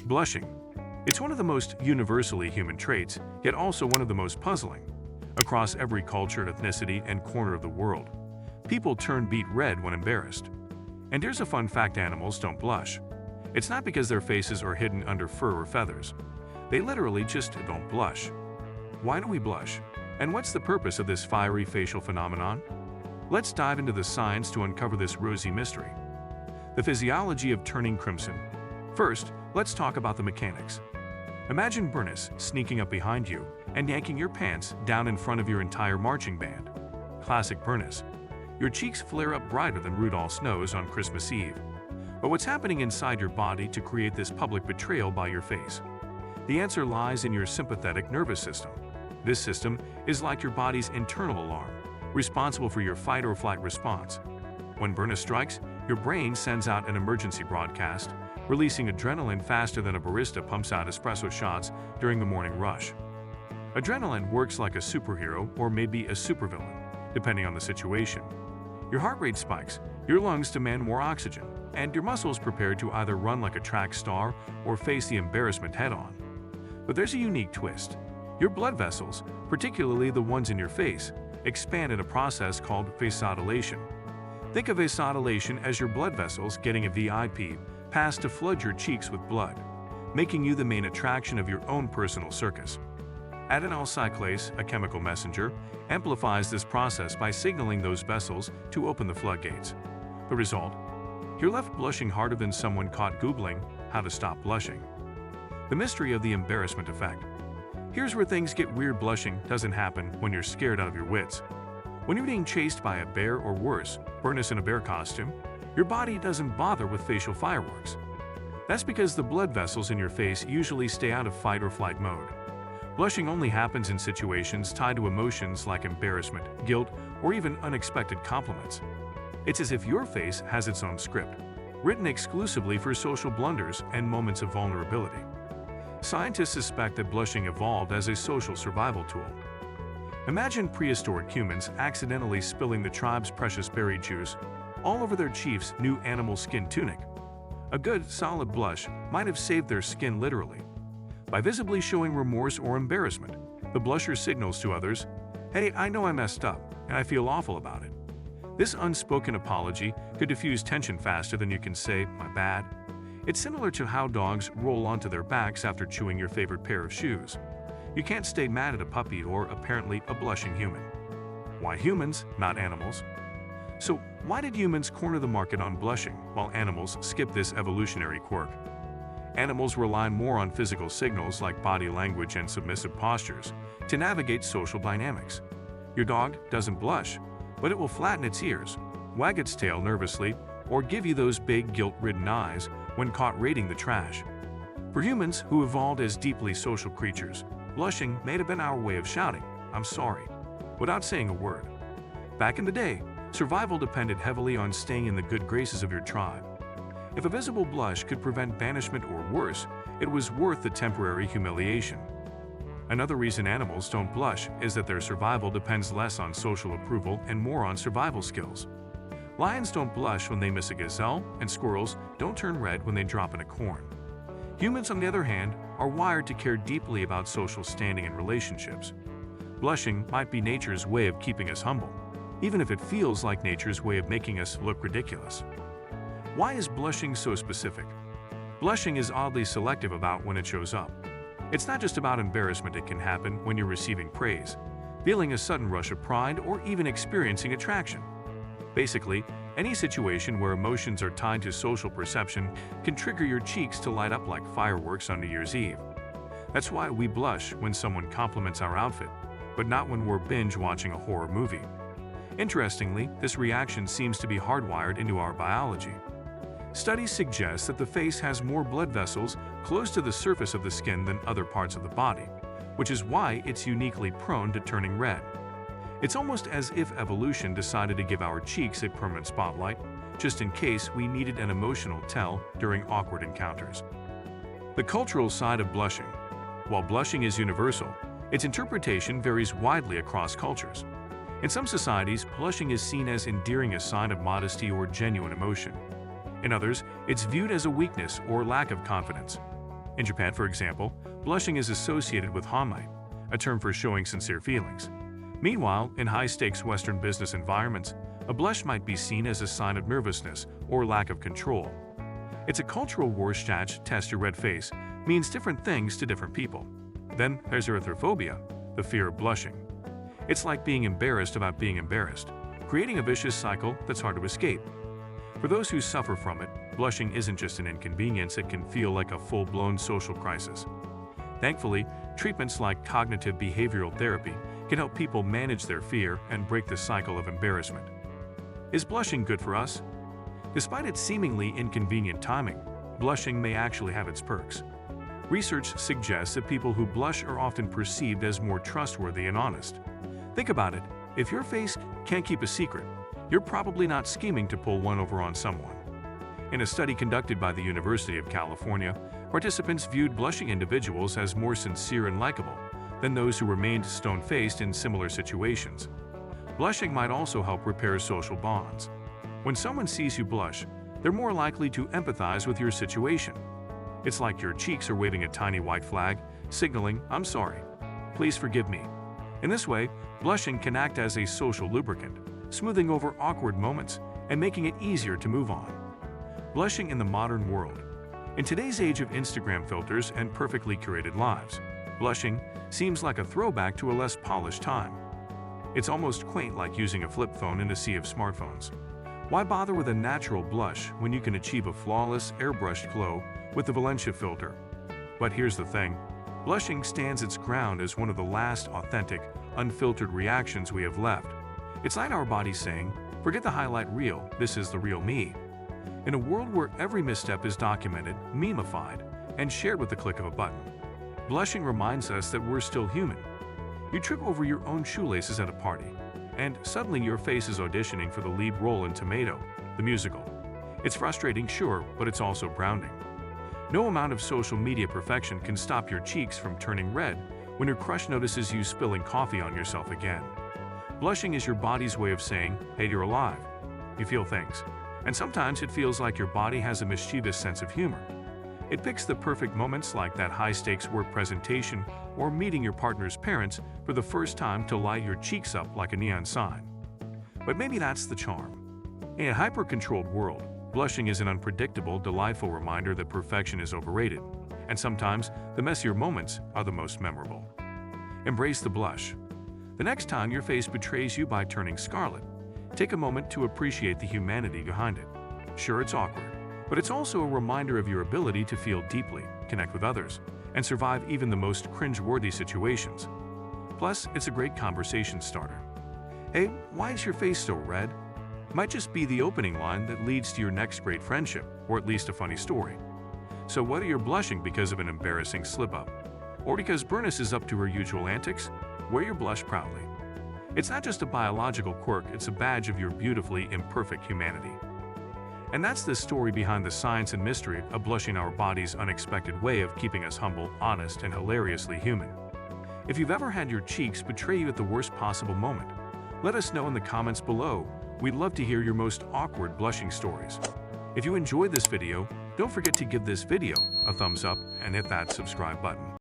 Blushing. It's one of the most universally human traits, yet also one of the most puzzling. Across every culture, ethnicity, and corner of the world, people turn beet red when embarrassed. And here's a fun fact: animals don't blush. It's not because their faces are hidden under fur or feathers. They literally just don't blush. Why do we blush? And what's the purpose of this fiery facial phenomenon? Let's dive into the science to uncover this rosy mystery. The physiology of turning crimson. First, let's talk about the mechanics. Imagine Bernice sneaking up behind you and yanking your pants down in front of your entire marching band. Classic Bernice. Your cheeks flare up brighter than Rudolph's nose on Christmas Eve. But what's happening inside your body to create this public betrayal by your face? The answer lies in your sympathetic nervous system. This system is like your body's internal alarm, responsible for your fight or flight response. When Bernice strikes, your brain sends out an emergency broadcast, releasing adrenaline faster than a barista pumps out espresso shots during the morning rush. Adrenaline works like a superhero or maybe a supervillain, depending on the situation. Your heart rate spikes, your lungs demand more oxygen, and your muscles prepare to either run like a track star or face the embarrassment head-on. But there's a unique twist. Your blood vessels, particularly the ones in your face, expand in a process called vasodilation. Think of vasodilation as your blood vessels getting a VIP pass to flood your cheeks with blood, making you the main attraction of your own personal circus. Adenyl cyclase, a chemical messenger, amplifies this process by signaling those vessels to open the floodgates. The result? You're left blushing harder than someone caught Googling how to stop blushing. The mystery of the embarrassment effect. Here's where things get weird. Blushing doesn't happen when you're scared out of your wits. When you're being chased by a bear or worse, Bernice in a bear costume, your body doesn't bother with facial fireworks. That's because the blood vessels in your face usually stay out of fight or flight mode. Blushing only happens in situations tied to emotions like embarrassment, guilt, or even unexpected compliments. It's as if your face has its own script, written exclusively for social blunders and moments of vulnerability. Scientists suspect that blushing evolved as a social survival tool. Imagine prehistoric humans accidentally spilling the tribe's precious berry juice all over their chief's new animal skin tunic. A good, solid blush might have saved their skin literally. By visibly showing remorse or embarrassment, the blusher signals to others, "Hey, I know I messed up, and I feel awful about it." This unspoken apology could diffuse tension faster than you can say, "My bad." It's similar to how dogs roll onto their backs after chewing your favorite pair of shoes. You can't stay mad at a puppy or apparently a blushing human. Why humans, not animals? So, why did humans corner the market on blushing while animals skip this evolutionary quirk? Animals rely more on physical signals like body language and submissive postures to navigate social dynamics. Your dog doesn't blush, but it will flatten its ears, wag its tail nervously, or give you those big guilt-ridden eyes when caught raiding the trash. For humans who evolved as deeply social creatures, blushing may have been our way of shouting, "I'm sorry," without saying a word. Back in the day, survival depended heavily on staying in the good graces of your tribe. If a visible blush could prevent banishment or worse, it was worth the temporary humiliation. Another reason animals don't blush is that their survival depends less on social approval and more on survival skills. Lions don't blush when they miss a gazelle, and squirrels don't turn red when they drop in a corn. Humans, on the other hand, are wired to care deeply about social standing and relationships. Blushing might be nature's way of keeping us humble, even if it feels like nature's way of making us look ridiculous. Why is blushing so specific? Blushing is oddly selective about when it shows up. It's not just about embarrassment. It can happen when you're receiving praise, feeling a sudden rush of pride, or even experiencing attraction. Basically, any situation where emotions are tied to social perception can trigger your cheeks to light up like fireworks on New Year's Eve. That's why we blush when someone compliments our outfit, but not when we're binge watching a horror movie. Interestingly, this reaction seems to be hardwired into our biology. Studies suggest that the face has more blood vessels close to the surface of the skin than other parts of the body, which is why it's uniquely prone to turning red. It's almost as if evolution decided to give our cheeks a permanent spotlight, just in case we needed an emotional tell during awkward encounters. The cultural side of blushing. While blushing is universal, its interpretation varies widely across cultures. In some societies, blushing is seen as endearing, a sign of modesty or genuine emotion. In others, it's viewed as a weakness or lack of confidence. In Japan, for example, blushing is associated with hanmai, a term for showing sincere feelings. Meanwhile, in high-stakes Western business environments, a blush might be seen as a sign of nervousness or lack of control. It's a cultural Rorschach test. Your red face means different things to different people. Then there's erythrophobia, the fear of blushing. It's like being embarrassed about being embarrassed, creating a vicious cycle that's hard to escape. For those who suffer from it, blushing isn't just an inconvenience, it can feel like a full-blown social crisis. Thankfully, treatments like cognitive behavioral therapy can help people manage their fear and break the cycle of embarrassment. Is blushing good for us? Despite its seemingly inconvenient timing, blushing may actually have its perks. Research suggests that people who blush are often perceived as more trustworthy and honest. Think about it. If your face can't keep a secret, you're probably not scheming to pull one over on someone. In a study conducted by the University of California, participants viewed blushing individuals as more sincere and likable than those who remained stone-faced in similar situations. Blushing might also help repair social bonds. When someone sees you blush, they're more likely to empathize with your situation. It's like your cheeks are waving a tiny white flag, signaling, "I'm sorry. Please forgive me." In this way, blushing can act as a social lubricant, smoothing over awkward moments and making it easier to move on. Blushing in the modern world. In today's age of Instagram filters and perfectly curated lives, blushing seems like a throwback to a less polished time. It's almost quaint, like using a flip phone in a sea of smartphones. Why bother with a natural blush when you can achieve a flawless, airbrushed glow with the Valencia filter? But here's the thing. Blushing stands its ground as one of the last authentic, unfiltered reactions we have left. It's like our body saying, "Forget the highlight reel, this is the real me." In a world where every misstep is documented, memeified, and shared with the click of a button, blushing reminds us that we're still human. You trip over your own shoelaces at a party, and suddenly your face is auditioning for the lead role in Tomato, the musical. It's frustrating, sure, but it's also grounding. No amount of social media perfection can stop your cheeks from turning red when your crush notices you spilling coffee on yourself again. Blushing is your body's way of saying, "Hey, you're alive. You feel things." And sometimes it feels like your body has a mischievous sense of humor. It picks the perfect moments, like that high-stakes work presentation or meeting your partner's parents for the first time, to light your cheeks up like a neon sign. But maybe that's the charm. In a hyper-controlled world, blushing is an unpredictable, delightful reminder that perfection is overrated, and sometimes the messier moments are the most memorable. Embrace the blush. The next time your face betrays you by turning scarlet, take a moment to appreciate the humanity behind it. Sure, it's awkward, but it's also a reminder of your ability to feel deeply, connect with others, and survive even the most cringe-worthy situations. Plus, it's a great conversation starter. "Hey, why is your face so red?" Might just be the opening line that leads to your next great friendship, or at least a funny story. So whether you're blushing because of an embarrassing slip-up, or because Bernice is up to her usual antics, wear your blush proudly. It's not just a biological quirk, it's a badge of your beautifully imperfect humanity. And that's the story behind the science and mystery of blushing, our body's unexpected way of keeping us humble, honest, and hilariously human. If you've ever had your cheeks betray you at the worst possible moment, let us know in the comments below. We'd love to hear your most awkward blushing stories. If you enjoyed this video, don't forget to give this video a thumbs up and hit that subscribe button.